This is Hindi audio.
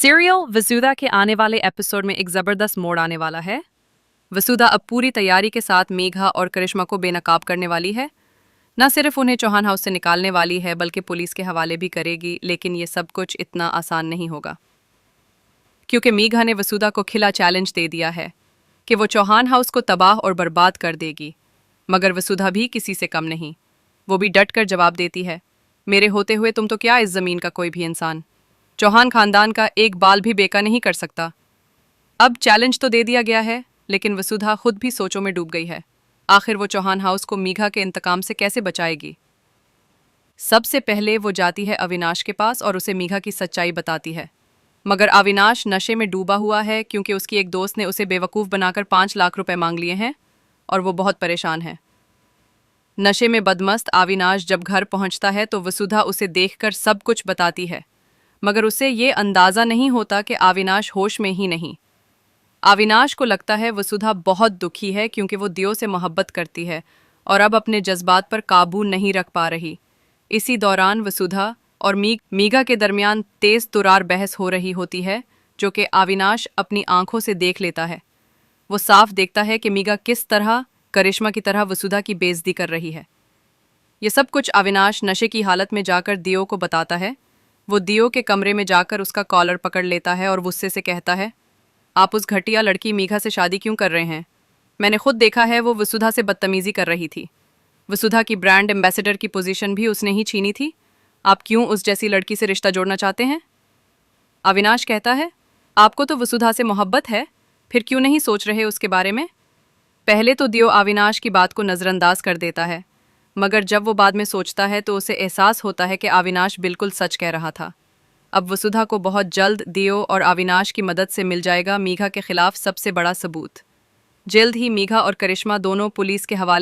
सीरियल वसुधा के आने वाले एपिसोड में एक जबरदस्त मोड़ आने वाला है। वसुधा अब पूरी तैयारी के साथ मेघा और करिश्मा को बेनकाब करने वाली है। न सिर्फ उन्हें चौहान हाउस से निकालने वाली है बल्कि पुलिस के हवाले भी करेगी, लेकिन ये सब कुछ इतना आसान नहीं होगा क्योंकि मेघा ने वसुधा को खिला चैलेंज दे दिया है कि वो चौहान हाउस को तबाह और बर्बाद कर देगी। मगर वसुधा भी किसी से कम नहीं। वो भी डट कर जवाब देती है, मेरे होते हुए तुम तो क्या इस जमीन का कोई भी इंसान चौहान खानदान का एक बाल भी बेका नहीं कर सकता। अब चैलेंज तो दे दिया गया है, लेकिन वसुधा खुद भी सोचों में डूब गई है। आखिर वो चौहान हाउस को मेघा के इंतकाम से कैसे बचाएगी? सबसे पहले वो जाती है अविनाश के पास और उसे मेघा की सच्चाई बताती है। मगर अविनाश नशे में डूबा हुआ है क्योंकि उसकी एक दोस्त ने उसे बेवकूफ़ बनाकर 5 लाख रुपए मांग लिए हैं और वो बहुत परेशान है। नशे में बदमस्त अविनाश जब घर पहुंचता है तो वसुधा उसे देखकर सब कुछ बताती है, मगर उसे ये अंदाज़ा नहीं होता कि अविनाश होश में ही नहीं। अविनाश को लगता है वसुधा बहुत दुखी है क्योंकि वो दियो से मोहब्बत करती है और अब अपने जज्बात पर काबू नहीं रख पा रही। इसी दौरान वसुधा और मेघा के दरमियान तेज तुरार बहस हो रही होती है, जो कि अविनाश अपनी आंखों से देख लेता है। वो साफ देखता है कि मेघा किस तरह करिश्मा की तरह वसुधा की बेइज्जती कर रही है। ये सब कुछ अविनाश नशे की हालत में जाकर दियो को बताता है। वो दियो के कमरे में जाकर उसका कॉलर पकड़ लेता है और गुस्से से कहता है, आप उस घटिया लड़की मेघा से शादी क्यों कर रहे हैं? मैंने खुद देखा है वो वसुधा से बदतमीजी कर रही थी। वसुधा की ब्रांड एम्बेसडर की पोजीशन भी उसने ही छीनी थी। आप क्यों उस जैसी लड़की से रिश्ता जोड़ना चाहते हैं? अविनाश कहता है, आपको तो वसुधा से मोहब्बत है, फिर क्यों नहीं सोच रहे उसके बारे में? पहले तो दियो अविनाश की बात को नज़रअंदाज कर देता है, मगर जब वो बाद में सोचता है तो उसे एहसास होता है कि अविनाश बिल्कुल सच कह रहा था। अब वसुधा को बहुत जल्द दियो और अविनाश की मदद से मिल जाएगा मेघा के खिलाफ सबसे बड़ा सबूत। जल्द ही मेघा और करिश्मा दोनों पुलिस के हवाले